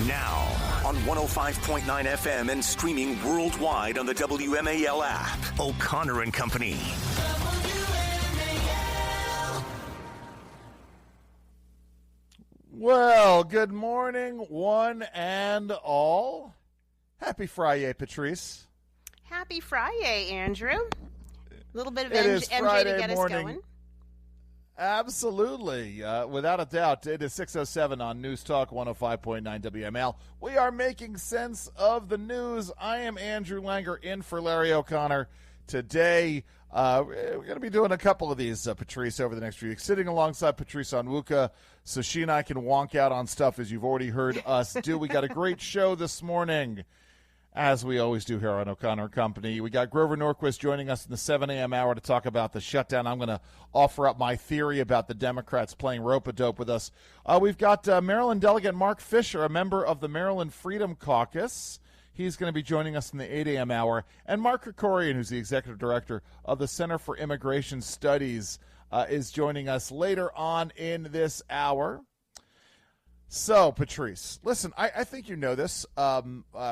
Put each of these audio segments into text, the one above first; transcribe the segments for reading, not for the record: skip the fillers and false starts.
Now, on 105.9 FM and streaming worldwide on the WMAL app. O'Connor and Company. WMAL. Well, good morning, one and all. Happy Friday, Patrice. Happy Friday, Andrew. A little bit of It is MJ Friday to get morning. us going. Absolutely. Without a doubt, it is 6:07 on News Talk 105.9 WML. We are making sense of the news. I am Andrew Langer in for Larry O'Connor. Today, we're going to be doing a couple of these, Patrice, over the next few weeks, sitting alongside Patrice Onwuka so she and I can wonk out on stuff as you've already heard us do. We got a great show this morning, as we always do here on O'Connor Company. We got Grover Norquist joining us in the 7 a.m. hour to talk about the shutdown. I'm going to offer up my theory about the Democrats playing rope-a-dope with us. We've got Maryland Delegate Mark Fisher, a member of the Maryland Freedom Caucus. He's going to be joining us in the 8 a.m. hour. And Mark Krikorian, who's the executive director of the Center for Immigration Studies, is joining us later on in this hour. So, Patrice, listen, I think you know this.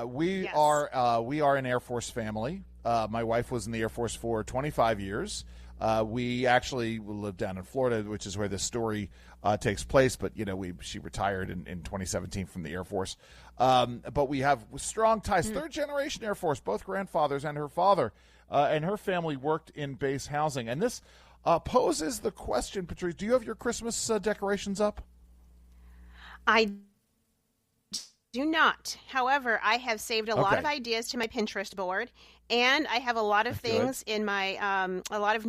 We are an Air Force family. My wife was in the Air Force for 25 years. We actually live down in Florida, which is where this story takes place. But, you know, she retired in 2017 from the Air Force. But we have strong ties. Third-generation Air Force, both grandfathers and her father. And her family worked in base housing. And this poses the question, Patrice, do you have your Christmas decorations up? I do not. However, I have saved a lot of ideas to my Pinterest board, and I have a lot of things in my a lot of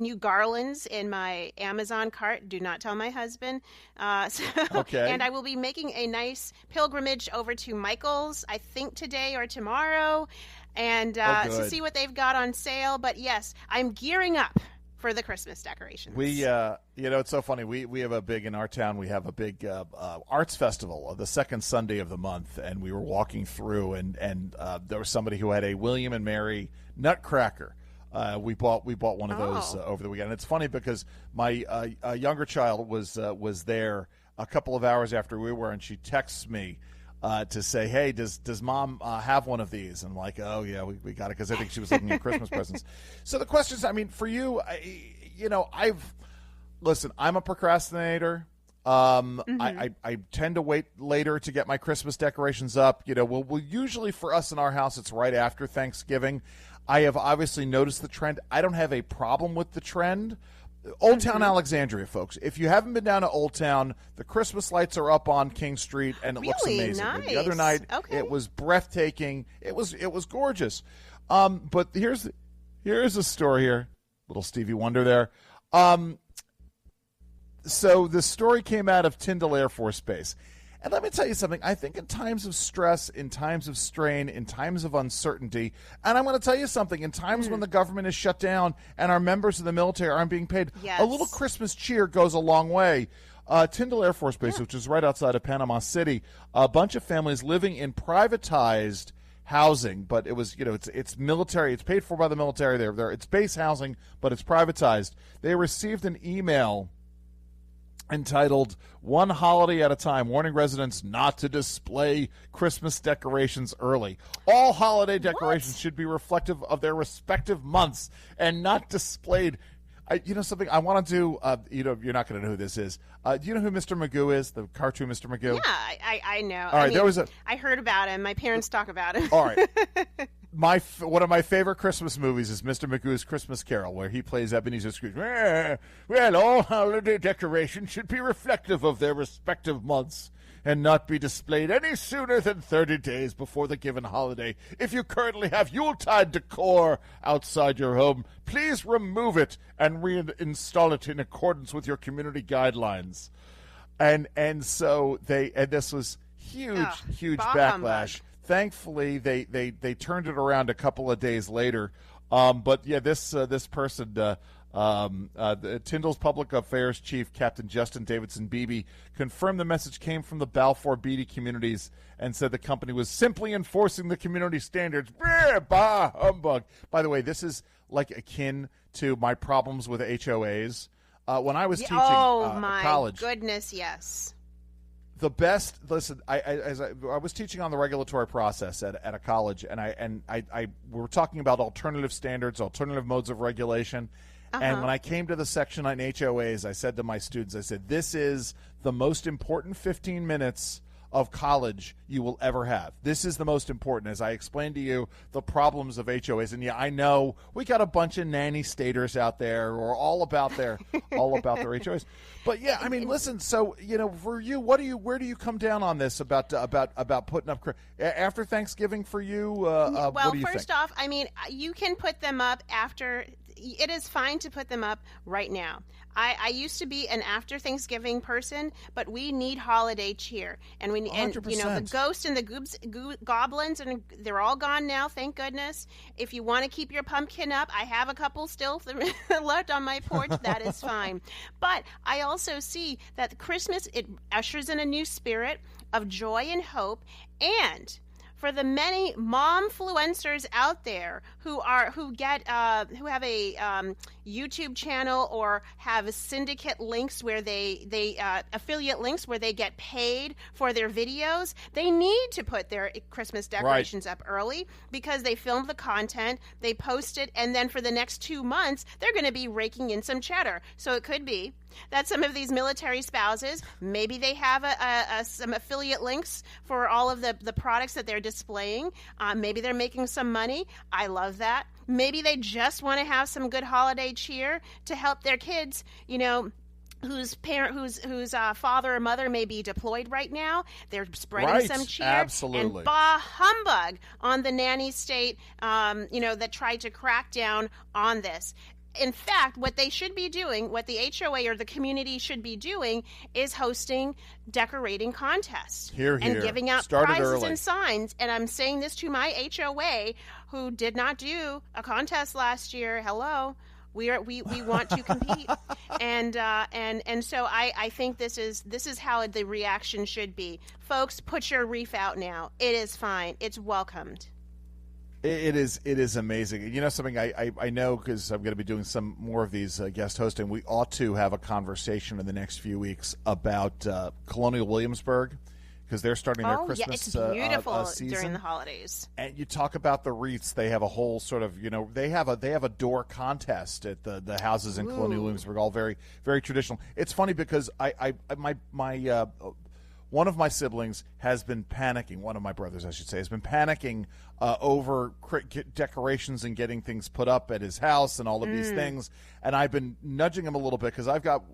new garlands in my Amazon cart. Do not tell my husband. And I will be making a nice pilgrimage over to Michael's, I think today or tomorrow, and to see what they've got on sale. But yes, I'm gearing up for the Christmas decorations. We, it's so funny. We have a big, in our town, we have a big arts festival the second Sunday of the month, and we were walking through, and there was somebody who had a William and Mary Nutcracker. We bought one of those over the weekend. And it's funny because my younger child was there a couple of hours after we were, and she texts me to say, hey, does Mom have one of these? And I'm like, oh, yeah, we got it, because I think she was looking at Christmas presents. So the question is, I mean, for you, listen, I'm a procrastinator. I tend to wait later to get my Christmas decorations up. You know, we'll usually, for us in our house, it's right after Thanksgiving. I have obviously noticed the trend. I don't have a problem with the trend. Old Town Alexandria, folks. If you haven't been down to Old Town, the Christmas lights are up on King Street, and it looks amazing. Nice. The other night, it was breathtaking. It was gorgeous. But here's a story here. Little Stevie Wonder there. So the story came out of Tyndall Air Force Base. And let me tell you something. I think in times of stress, in times of strain, in times of uncertainty, and I'm going to tell you something, in times when the government is shut down and our members of the military aren't being paid, a little Christmas cheer goes a long way. Tyndall Air Force Base, which is right outside of Panama City, a bunch of families living in privatized housing, but it was, it's military. It's paid for by the military. It's base housing, but it's privatized. They received an email entitled "One Holiday at a Time, warning residents not to display Christmas decorations early. All holiday decorations should be reflective of their respective months and not displayed." Something I want to do, you're not going to know who this is. Do you know who Mr. Magoo is, the cartoon Mr. Magoo? Yeah, I know. All right, I heard about him. My parents talk about him. All right. One of my favorite Christmas movies is Mr. Magoo's Christmas Carol, where he plays Ebenezer Scrooge. Well, all holiday decorations should be reflective of their respective months and not be displayed any sooner than 30 days before the given holiday. If you currently have Yuletide decor outside your home, please remove it and reinstall it in accordance with your community guidelines. And so this was huge backlash. Thankfully, they turned it around a couple of days later. But yeah, this person, Tyndall's Public Affairs Chief, Captain Justin Davidson Beebe, confirmed the message came from the Balfour Beatty communities and said the company was simply enforcing the community standards. Bah, humbug. By the way, this is like akin to my problems with HOAs. When I was teaching my college. Goodness, yes. The best. Listen, I was teaching on the regulatory process at a college, and we were talking about alternative standards, alternative modes of regulation. And when I came to the section on HOAs, I said to my students, I said, this is the most important 15 minutes of college you will ever have. This is the most important, as I explained to you the problems of HOAs. And yeah, I know we got a bunch of nanny staters out there who are all about their HOAs. But yeah, I mean, listen. So for you, where do you come down on this about putting up after Thanksgiving for you? What do you first think? off, I mean, you can put them up after. It is fine to put them up right now. I used to be an after Thanksgiving person, but we need holiday cheer, and we and the ghosts and the goblins, and they're all gone now, thank goodness. If you want to keep your pumpkin up, I have a couple still left on my porch. That is fine. But I also see that Christmas, it ushers in a new spirit of joy and hope, and for the many momfluencers out there who have a YouTube channel or have syndicate links where they affiliate links where they get paid for their videos, they need to put their Christmas decorations up early because they filmed the content, they post it, and then for the next 2 months they're going to be raking in some cheddar. So it could be that some of these military spouses, maybe they have some affiliate links for all of the products that they're displaying. Maybe they're making some money. I love that. Maybe they just want to have some good holiday cheer to help their kids, whose father or mother may be deployed right now. They're spreading some cheer. Absolutely. And bah humbug on the nanny state, that tried to crack down on this. In fact, what they should be doing, what the HOA or the community should be doing, is hosting decorating contests and giving out prizes and signs. And I'm saying this to my HOA, who did not do a contest last year. Hello. We want to compete, and so I think this is how the reaction should be. Folks, put your wreath out now. It is fine. It's welcomed. It is amazing. You know something, I know because I'm going to be doing some more of these guest hosting. We ought to have a conversation in the next few weeks about Colonial Williamsburg, because they're starting their Christmas it's beautiful season during the holidays. And you talk about the wreaths; they have a whole sort of they have a door contest at the houses in Colonial Williamsburg, all very very traditional. It's funny because my one of my siblings has been panicking. One of my brothers, I should say, has been panicking over decorations and getting things put up at his house and all of these things. And I've been nudging him a little bit because I've got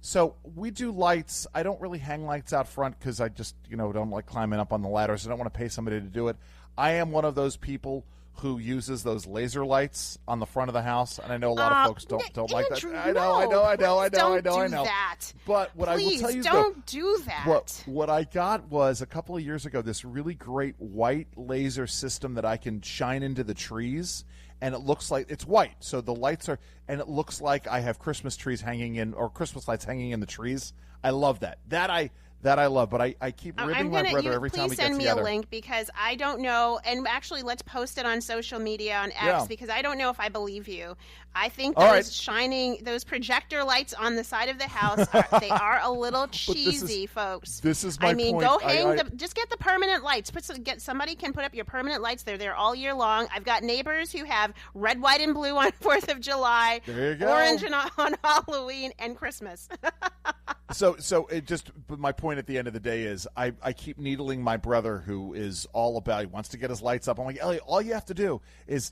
so we do lights. I don't really hang lights out front because I just don't like climbing up on the ladders. I don't want to pay somebody to do it. I am one of those people who uses those laser lights on the front of the house, and I know a lot of folks don't like that. I know. Don't do that. But what Please, I will tell you, don't do that. What I got was a couple of years ago this really great white laser system that I can shine into the trees, and it looks like it's white. So the lights are, and it looks like I have Christmas trees hanging in, or Christmas lights hanging in the trees. I love that. That I love, but I keep ribbing my brother every time we get together. Please send me a link because I don't know, and actually let's post it on social media on X because I don't know if I believe you. I think those projector lights on the side of the house, they are a little cheesy, folks. This is my point. Go hang just get the permanent lights. Somebody can put up your permanent lights. They're there all year long. I've got neighbors who have red, white, and blue on 4th of July, there you go. Orange on Halloween and Christmas. So it just, but my point at the end of the day is I keep needling my brother, who is all about, he wants to get his lights up. I'm like, Elliot, all you have to do is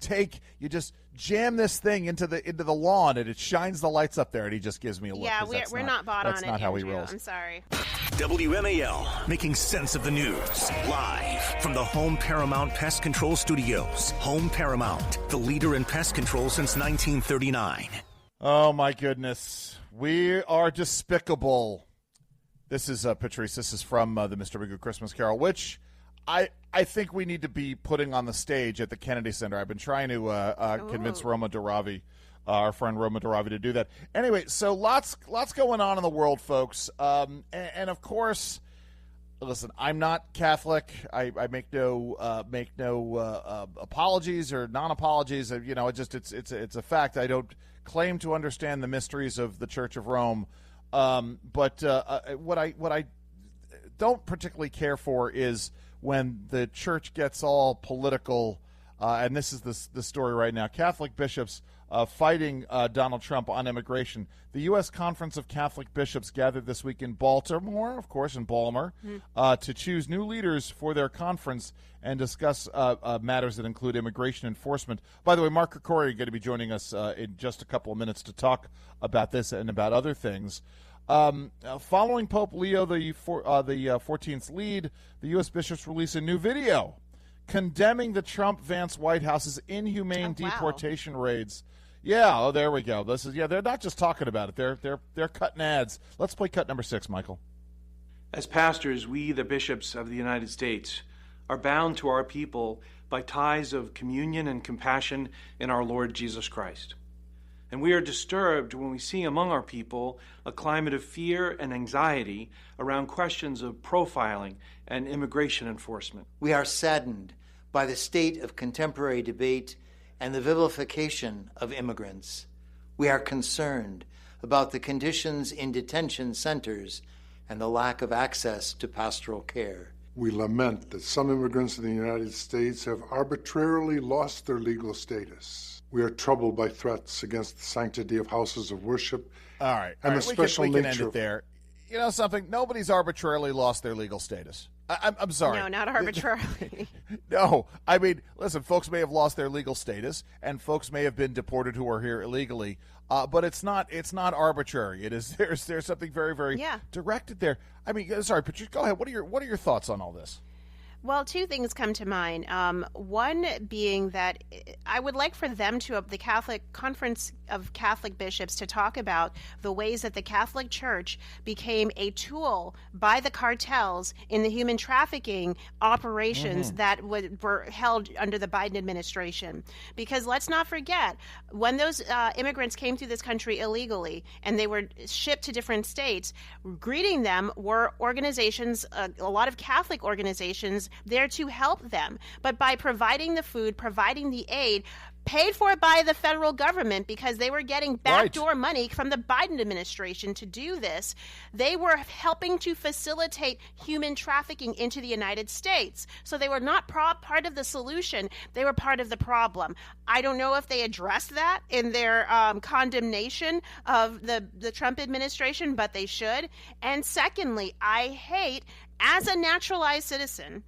you just jam this thing into the lawn and it shines the lights up there, and he just gives me a look. Yeah, we're not bought on it. That's not how he rolls. I'm sorry. WMAL, making sense of the news, live from the Home Paramount Pest Control Studios. Home Paramount, the leader in pest control since 1939. Oh my goodness. We are despicable. This is Patrice. This is from the Mr. Magoo Christmas Carol, which I think we need to be putting on the stage at the Kennedy Center. I've been trying to convince Roma Daravi, our friend Roma Daravi, to do that. Anyway, so lots going on in the world, folks. And of course, listen, I'm not Catholic. I make no apologies or non-apologies. It's a fact. I don't claim to understand the mysteries of the Church of Rome, But what I don't particularly care for is when the church gets all political, and this is the story right now. Catholic bishops fighting Donald Trump on immigration. The U.S. Conference of Catholic Bishops gathered this week in Baltimore, of course, in Baltimore, to choose new leaders for their conference and discuss matters that include immigration enforcement. By the way, Mark Krikorian is going to be joining us in just a couple of minutes to talk about this and about other things. Following Pope Leo the 14th's lead, the U.S. bishops released a new video condemning the Trump-Vance White House's inhumane deportation raids. Yeah, there we go. They're not just talking about it. They're cutting ads. Let's play cut number 6, Michael. As pastors, we, the bishops of the United States, are bound to our people by ties of communion and compassion in our Lord Jesus Christ. And we are disturbed when we see among our people a climate of fear and anxiety around questions of profiling and immigration enforcement. We are saddened by the state of contemporary debate and the vilification of immigrants. We are concerned about the conditions in detention centers and the lack of access to pastoral care. We lament that some immigrants in the United States have arbitrarily lost their legal status. We are troubled by threats against the sanctity of houses of worship. All right. And the special we can nature end it there. You know something? Nobody's arbitrarily lost their legal status. I'm sorry. No, not arbitrarily. No. I mean, listen, folks may have lost their legal status, and folks may have been deported who are here illegally, but it's not arbitrary. It is there's something very, very directed there. I mean, sorry, Patrice, go ahead. What are your thoughts on all this? Well, two things come to mind. One being that I would like for them the Catholic Conference of Catholic Bishops, to talk about the ways that the Catholic Church became a tool by the cartels in the human trafficking operations that were held under the Biden administration. Because let's not forget, when those immigrants came through this country illegally and they were shipped to different states, greeting them were organizations, a lot of Catholic organizations, there to help them. But by providing the food, providing the aid, paid for by the federal government, because they were getting backdoor money from the Biden administration to do this, they were helping to facilitate human trafficking into the United States. So they were not part of the solution. They were part of the problem. I don't know if they addressed that in their condemnation of the Trump administration, but they should. And secondly, I hate, as a naturalized citizen,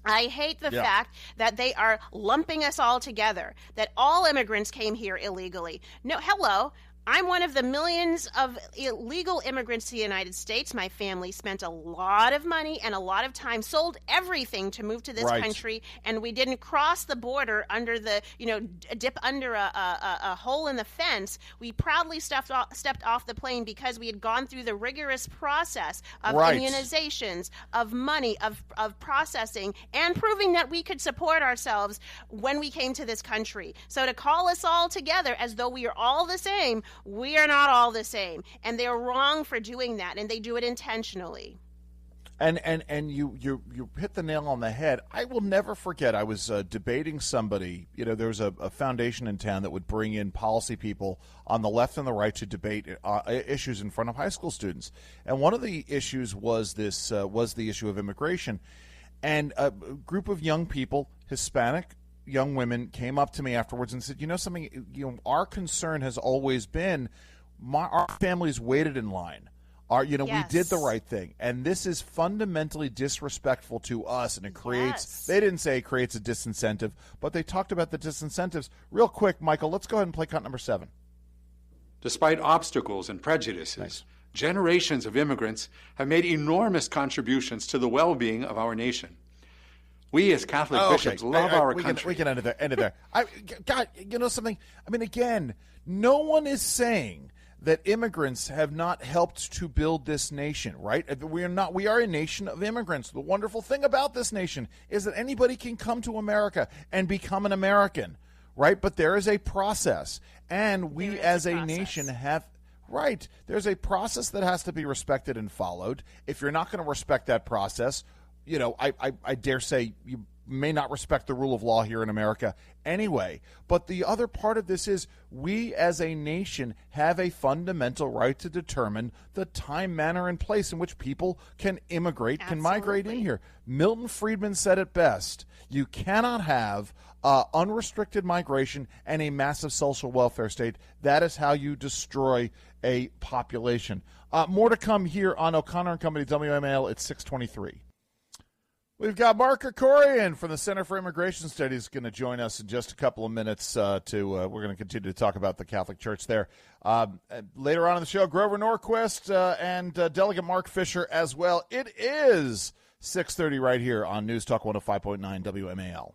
I hate the fact that they are lumping us all together, that all immigrants came here illegally. No, hello. I'm one of the millions of illegal immigrants to the United States. My family spent a lot of money and a lot of time, sold everything to move to this country, and we didn't cross the border under the, dip under a hole in the fence. We proudly stepped off the plane because we had gone through the rigorous process of immunizations, of money, of processing, and proving that we could support ourselves when we came to this country. So to call us all together as though we are all the same, we are not all the same, and they're wrong for doing that, and they do it intentionally. And you hit the nail on the head. I will never forget, I was debating somebody. There was a foundation in town that would bring in policy people on the left and the right to debate issues in front of high school students. And one of the issues was the issue of immigration. And a group of young people, Hispanic young women, came up to me afterwards and said, something, our concern has always been our families waited in line. We did the right thing. And this is fundamentally disrespectful to us, and it creates, they didn't say it creates a disincentive, but they talked about the disincentives. Real quick, Michael, let's go ahead and play cut number 7. Despite obstacles and prejudices, generations of immigrants have made enormous contributions to the well-being of our nation. We as Catholic bishops love our country. We can end it there. God, something? I mean, again, no one is saying that immigrants have not helped to build this nation, right? We are a nation of immigrants. The wonderful thing about this nation is that anybody can come to America and become an American, right? But there is a process, and we as a nation have... Right. There's a process that has to be respected and followed. If you're not going to respect that process... I dare say may not respect the rule of law here in America anyway. But the other part of this is we as a nation have a fundamental right to determine the time, manner, and place in which people can immigrate, can migrate in here. Milton Friedman said it best. You cannot have unrestricted migration and a massive social welfare state. That is how you destroy a population. More to come here on O'Connor and Company WMAL at 6:23. We've got Mark Krikorian from the Center for Immigration Studies going to join us in just a couple of minutes. We're going to continue to talk about the Catholic Church there. Later on in the show, Grover Norquist and Delegate Mark Fisher as well. It is 6:30 right here on News Talk 105.9 WMAL.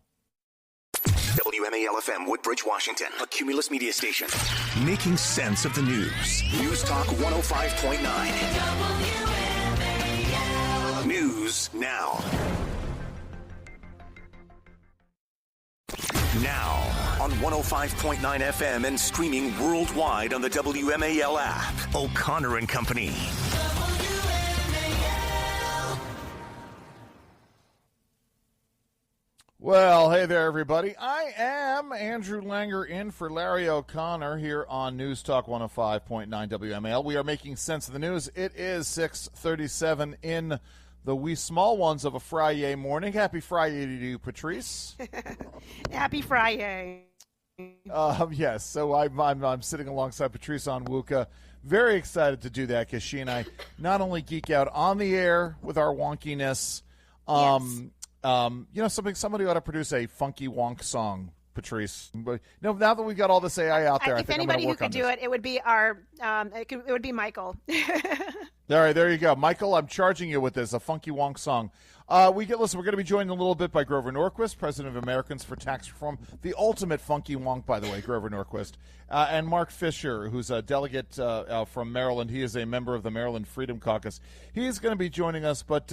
WMAL-FM, Woodbridge, Washington, a Cumulus media station. Making sense of the news. News Talk 105.9. WMAL. News now. Now on 105.9 FM and streaming worldwide on the WMAL app. O'Connor and Company. Well, hey there, everybody. I am Andrew Langer in for Larry O'Connor here on News Talk 105.9 WMAL. We are making sense of the news. It is 6:37 in the wee small ones of a Friday morning. Happy Friday to you, Patrice. Happy Friday. Yes, so I'm sitting alongside Patrice Onwuka. Very excited to do that because she and I not only geek out on the air with our wonkiness, Yes. Somebody ought to produce a funky wonk song, Patrice. But now that we've got all this AI out there, I if think anybody I'm who going to could work on do it, it would be it would be Michael. All right, there you go, Michael. I'm charging you with this, a funky wonk song. We're going to be joined in a little bit by Grover Norquist, President of Americans for Tax Reform, the ultimate funky wonk, by the way, Grover Norquist, and Mark Fisher, who's a delegate from Maryland. He is a member of the Maryland Freedom Caucus. He's going to be joining us, but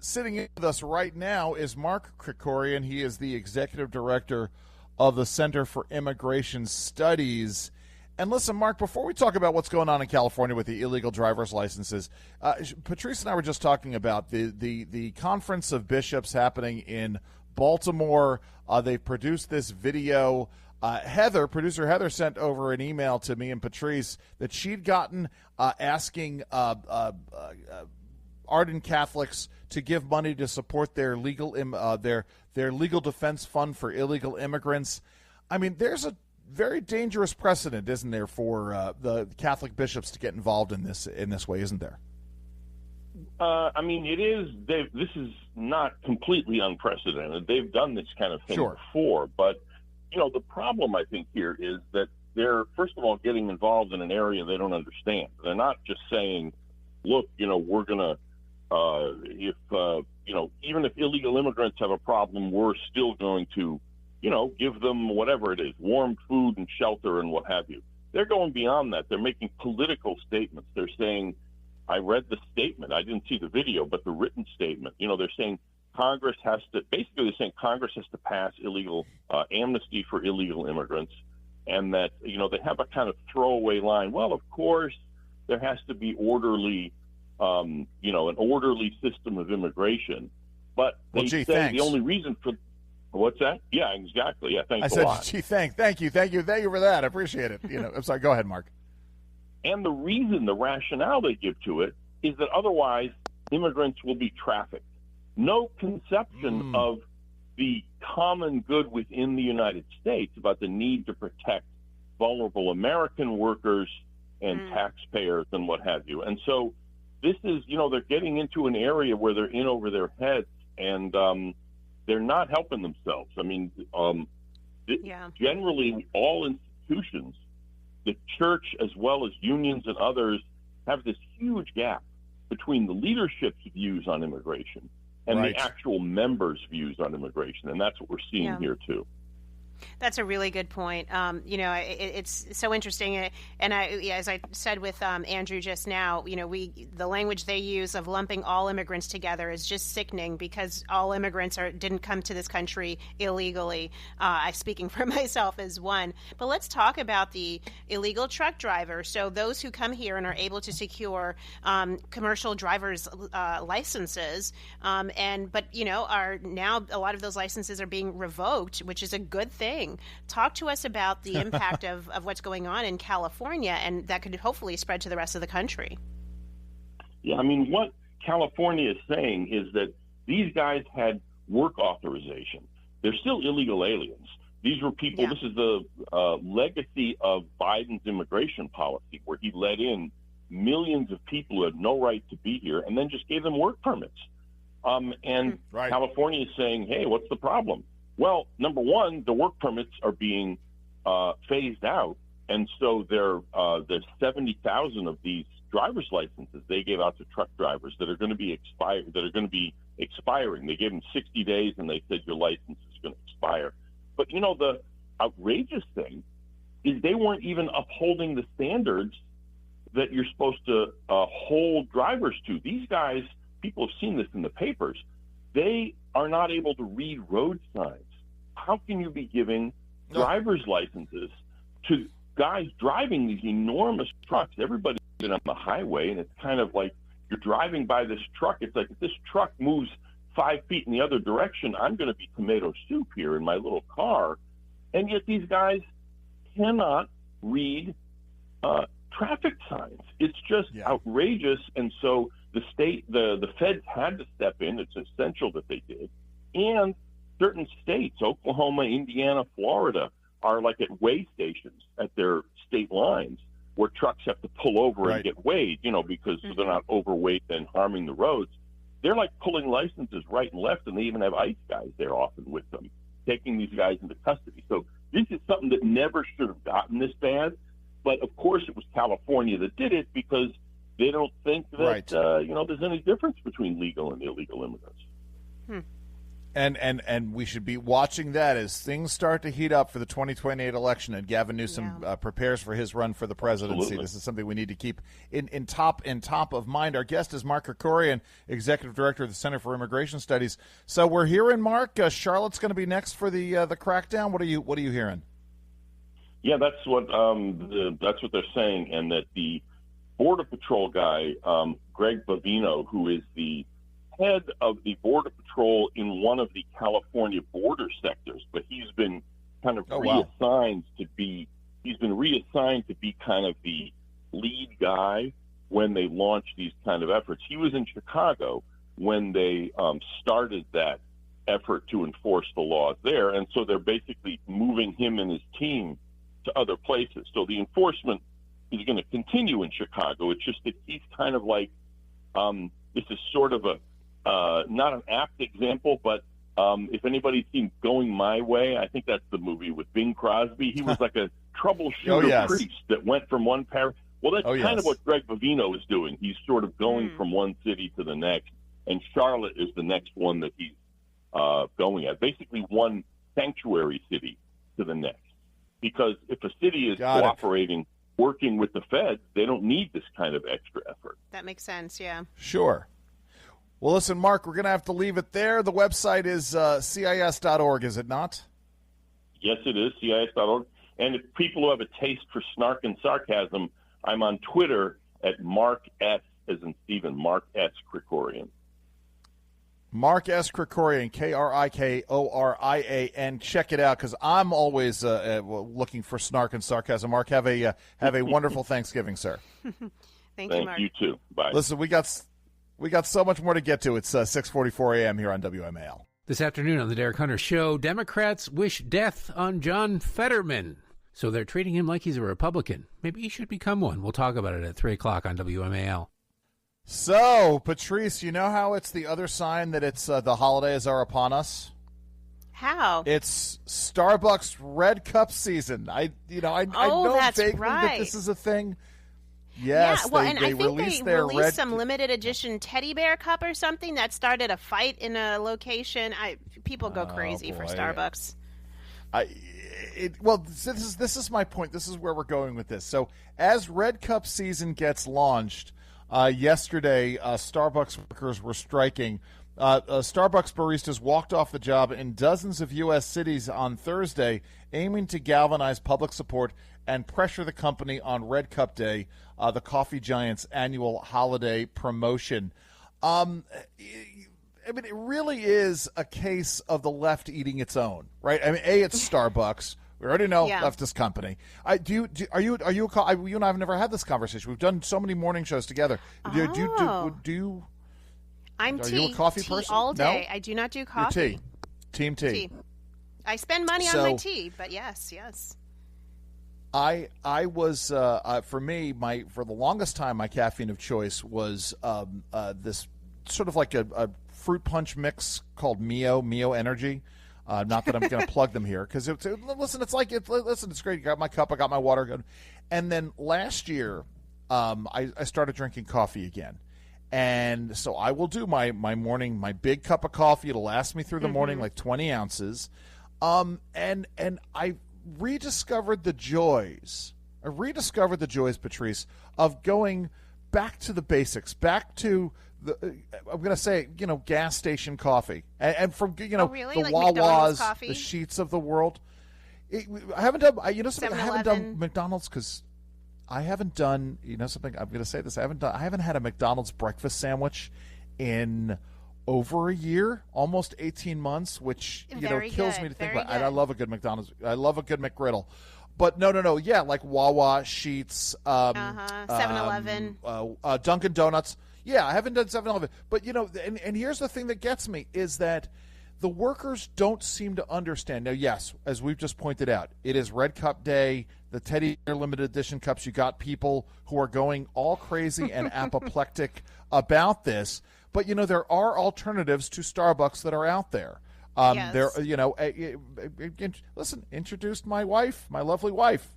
sitting in with us right now is Mark Krikorian. He is the executive director of the Center for Immigration Studies. And listen, Mark, before we talk about what's going on in California with the illegal driver's licenses, Patrice and I were just talking about the conference of bishops happening in Baltimore. They've produced this video. Producer Heather sent over an email to me and Patrice that she'd gotten asking ardent Catholics to give money to support their legal defense fund for illegal immigrants. I mean, there's a very dangerous precedent, isn't there, for the Catholic bishops to get involved in this way, isn't there? It is. This is not completely unprecedented. They've done this kind of thing before, but the problem I think here is that they're first of all getting involved in an area they don't understand. They're not just saying, "Look, we're going to." Even if illegal immigrants have a problem, we're still going to, give them whatever it is, warm food and shelter and what have you. They're going beyond that. They're making political statements. They're saying, I read the statement. I didn't see the video, but the written statement. They're saying Congress has to pass illegal amnesty for illegal immigrants, and that, they have a kind of throwaway line. Well, of course, there has to be orderly an orderly system of immigration. But they say thanks. The only reason for what's that? Yeah, exactly. Yeah, thanks a lot. Thank you for that. I appreciate it. I'm sorry. Go ahead, Mark. And the rationale they give to it is that otherwise immigrants will be trafficked. No conception of the common good within the United States about the need to protect vulnerable American workers and taxpayers and what have you. And so this is, they're getting into an area where they're in over their heads, and they're not helping themselves. Generally, all institutions, the church as well as unions and others, have this huge gap between the leadership's views on immigration and the actual members' views on immigration, and that's what we're seeing here too. That's a really good point. It's so interesting, and as I said with Andrew just now, the language they use of lumping all immigrants together is just sickening, because all immigrants didn't come to this country illegally. I'm speaking for myself as one. But let's talk about the illegal truck drivers. So those who come here and are able to secure commercial driver's licenses, but are now, a lot of those licenses are being revoked, which is a good thing. Talk to us about the impact of what's going on in California, and that could hopefully spread to the rest of the country. Yeah, I mean, what California is saying is that these guys had work authorization. They're still illegal aliens. These were people, This is the legacy of Biden's immigration policy, where he let in millions of people who had no right to be here and then just gave them work permits. California is saying, hey, what's the problem? Well, number one, the work permits are being phased out, and so there's 70,000 of these driver's licenses they gave out to truck drivers that are going to be expiring. They gave them 60 days, and they said your license is going to expire. But the outrageous thing is they weren't even upholding the standards that you're supposed to hold drivers to. These guys, people have seen this in the papers, they are not able to read road signs. How can you be giving driver's licenses to guys driving these enormous trucks? Everybody's been on the highway, and it's kind of like you're driving by this truck. It's like, if this truck moves 5 feet in the other direction, I'm going to be tomato soup here in my little car. And yet these guys cannot read traffic signs. It's just outrageous. And so the state, the feds had to step in. It's essential that they did. And certain states, Oklahoma, Indiana, Florida, are like at weigh stations at their state lines where trucks have to pull over and get weighed, because they're not overweight and harming the roads. They're like pulling licenses right and left, and they even have ICE guys there often with them, taking these guys into custody. So this is something that never should have gotten this bad. But, of course, it was California that did it, because they don't think that, there's any difference between legal and illegal immigrants. And we should be watching that as things start to heat up for the 2028 election, and Gavin Newsom prepares for his run for the presidency. Absolutely. This is something we need to keep in top of mind. Our guest is Mark Krikorian, Executive Director of the Center for Immigration Studies. So we're hearing, Mark, Charlotte's going to be next for the crackdown. What are you hearing? Yeah, that's what they're saying, and that the Border Patrol guy, Greg Bavino, who is the head of the Border Patrol in one of the California border sectors, but he's been kind of reassigned to be kind of the lead guy when they launch these kind of efforts. He was in Chicago when they started that effort to enforce the laws there, and so they're basically moving him and his team to other places. So the enforcement is going to continue in Chicago. It's just that he's kind of like, this is sort of a, not an apt example, but if anybody's seen Going My Way, I think that's the movie with Bing Crosby. He was like a troubleshooter priest that went from one parish. Well, that's kind of what Greg Bavino is doing. He's sort of going from one city to the next, and Charlotte is the next one that he's going at. Basically one sanctuary city to the next. Because if a city is cooperating, working with the feds, they don't need this kind of extra effort. That makes sense, yeah. Sure. Well, listen, Mark, we're going to have to leave it there. The website is CIS.org, is it not? Yes, it is, CIS.org. And if people who have a taste for snark and sarcasm, I'm on Twitter at Mark S, as in Stephen, Mark S. Krikorian. Mark S. Krikorian, Krikorian. Check it out, because I'm always looking for snark and sarcasm. Mark, have a wonderful Thanksgiving, sir. Thank you, Mark. You too. Bye. Listen, we got so much more to get to. It's 6:44 a.m. here on WMAL. This afternoon on the Derek Hunter Show, Democrats wish death on John Fetterman. So they're treating him like he's a Republican. Maybe he should become one. We'll talk about it at 3 o'clock on WMAL. So, Patrice, you know how it's the other sign that it's the holidays are upon us? How? It's Starbucks Red Cup season. I know vaguely that this is a thing. Yes, well, they I think released they their released some limited edition teddy bear cup or something that started a fight in a location. People go crazy for Starbucks. This is my point. This is where we're going with this. So as Red Cup season gets launched, yesterday Starbucks workers were striking. Starbucks baristas walked off the job in dozens of U.S. cities on Thursday, aiming to galvanize public support and pressure the company on Red Cup Day, the coffee giant's annual holiday promotion. I mean, it really is a case of the left eating its own, right? I mean, it's Starbucks. We already know leftist company. You and I have never had this conversation. We've done so many morning shows together. Do you? I'm Are tea. you a coffee tea person? all day. No? I do not do coffee. You're tea. Team tea. Tea. I spend money on my tea, but yes. I was for the longest time my caffeine of choice was this sort of like a fruit punch mix called Mio Energy. Not that I'm going to plug them here because it's great. I got my cup, I got my water, and then last year I started drinking coffee again. And so I will do my morning, my big cup of coffee. It'll last me through the morning, like 20 ounces. And I rediscovered the joys. Patrice, of going back to the basics, back to I'm going to say, gas station coffee. And from, really? the Like Wawas, the Sheets of the world. I haven't done, I haven't done McDonald's because I haven't done, something, I'm going to say this, I haven't had a McDonald's breakfast sandwich in over a year, almost 18 months, which, kills me to think about. And I love a good McDonald's. I love a good McGriddle. But no. Yeah, like Wawa, Sheets, 7-Eleven. Dunkin' Donuts. Yeah, I haven't done 7-Eleven. But, and here's the thing that gets me is that the workers don't seem to understand. Now, yes, as we've just pointed out, it is Red Cup Day, the Teddy Bear limited edition cups. You got people who are going all crazy and apoplectic about this. But, there are alternatives to Starbucks that are out there. Yes. Listen, introduced my lovely wife,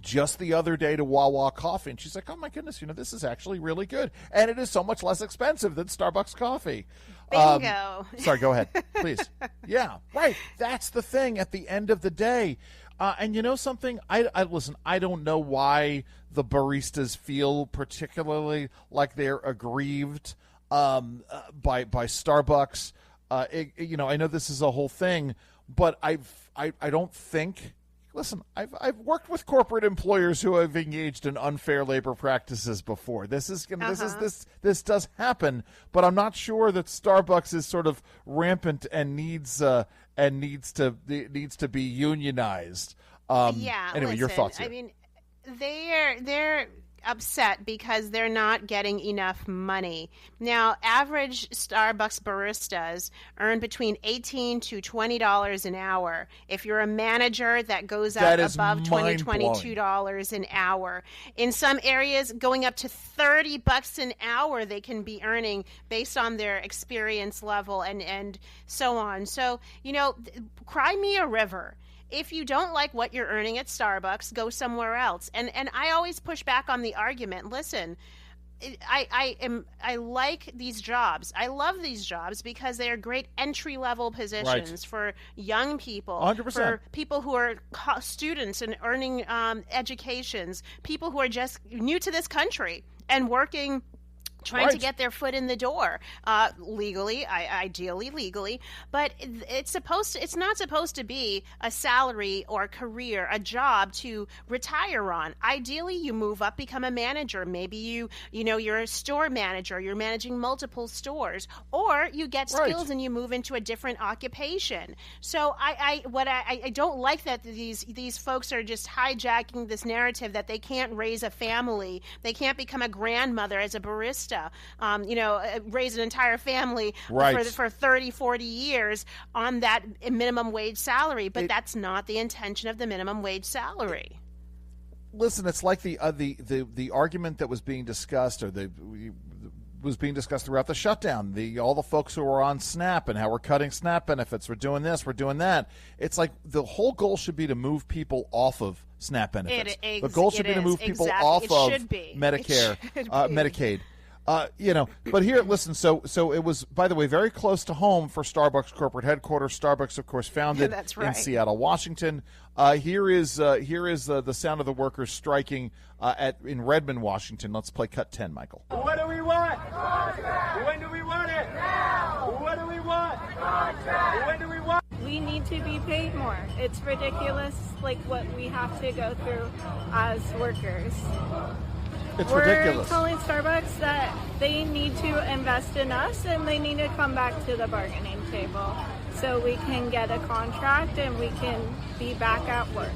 just the other day to Wawa coffee. And she's like, oh, my goodness, this is actually really good. And it is so much less expensive than Starbucks coffee. Bingo. Sorry, go ahead, please. Yeah, right. That's the thing at the end of the day. And you know something? Listen, I don't know why the baristas feel particularly like they're aggrieved by Starbucks. I know this is a whole thing, but I don't think. Listen, I've worked with corporate employers who have engaged in unfair labor practices before. This does happen, but I'm not sure that Starbucks is sort of rampant and needs to be unionized. Anyway, your thoughts here. I mean, they're upset because they're not getting enough money. Now, average Starbucks baristas earn between $18 to $20 an hour. If you're a manager, that goes up above $20, $22 an hour. In some areas, going up to $30 an hour they can be earning based on their experience level and so on. So, cry me a river. If you don't like what you're earning at Starbucks, go somewhere else. And I always push back on the argument. Listen, I like these jobs. I love these jobs because they are great entry-level positions for young people, 100%. For people who are students and earning educations, people who are just new to this country and working, trying to get their foot in the door legally, ideally legally, but it's not supposed to be a salary or a career, a job to retire on. Ideally, you move up, become a manager. Maybe you're a store manager, you're managing multiple stores, or you get skills and you move into a different occupation. So I don't like that these folks are just hijacking this narrative that they can't raise a family, they can't become a grandmother as a barista. Raise an entire family for 30, 40 years on that minimum wage salary. But that's not the intention of the minimum wage salary. Listen, it's like the argument that was being discussed, was being discussed throughout the shutdown. All the folks who were on SNAP and how we're cutting SNAP benefits, we're doing this, we're doing that. It's like the whole goal should be to move people off of SNAP benefits. The goal should be to move people off of Medicare, Medicaid. But here, listen. So it was, by the way, very close to home for Starbucks corporate headquarters. Starbucks, of course, founded in Seattle, Washington. Here is the sound of the workers striking in Redmond, Washington. Let's play cut 10, Michael. What do we want? Contract. When do we want it? Now. What do we want? Contract. When do we want? We need to be paid more. It's ridiculous, like what we have to go through as workers. We're ridiculous. We're telling Starbucks that they need to invest in us and they need to come back to the bargaining table so we can get a contract and we can be back at work.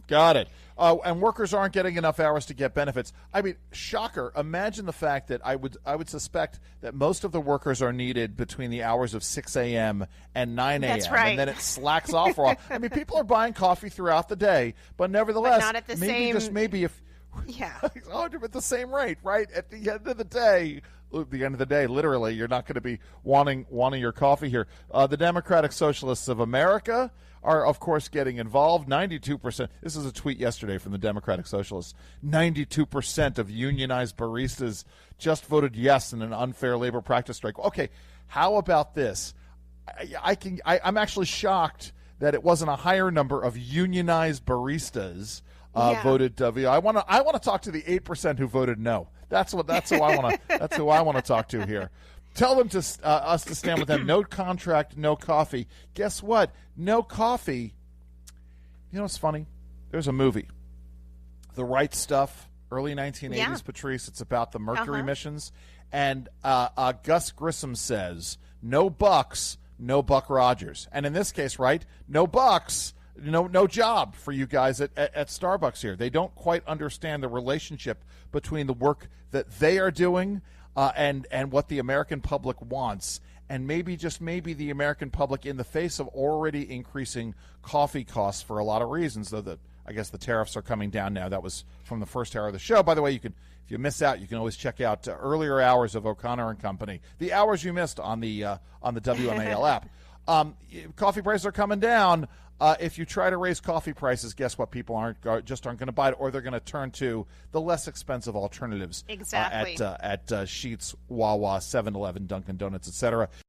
Got it. And workers aren't getting enough hours to get benefits. I mean, shocker. Imagine the fact that I would suspect that most of the workers are needed between the hours of 6 a.m. and 9 a.m. That's right. And then it slacks off for a while. I mean, people are buying coffee throughout the day, but nevertheless, but not at the maybe same... maybe if yeah, at the same rate, right? At the end of the day, literally, you're not going to be wanting your coffee here. The Democratic Socialists of America are, of course, getting involved. 92%. This is a tweet yesterday from the Democratic Socialists. 92% of unionized baristas just voted yes in an unfair labor practice strike. Okay, how about this? I'm actually shocked that it wasn't a higher number of unionized baristas voted. I want to talk to the 8% who voted no. That's who I want to talk to here. Tell them to us to stand with them. No contract, no coffee. Guess what? No coffee. You know what's funny? There's a movie, The Right Stuff, early 1980s. Yeah. Patrice. It's about the mercury missions, and Gus Grissom says, "No bucks, no Buck Rogers." And in this case, right? No bucks. No job for you guys at Starbucks here. They don't quite understand the relationship between the work that they are doing and what the American public wants. And maybe, just maybe, the American public, in the face of already increasing coffee costs for a lot of reasons, though I guess the tariffs are coming down now. That was from the first hour of the show. By the way, if you miss out, you can always check out earlier hours of O'Connor and Company, the hours you missed on the WMAL app. Coffee prices are coming down. If you try to raise coffee prices, guess what? People aren't going to buy it, or they're going to turn to the less expensive alternatives. Exactly. At Sheetz, Wawa, 7-Eleven, Dunkin' Donuts, etc.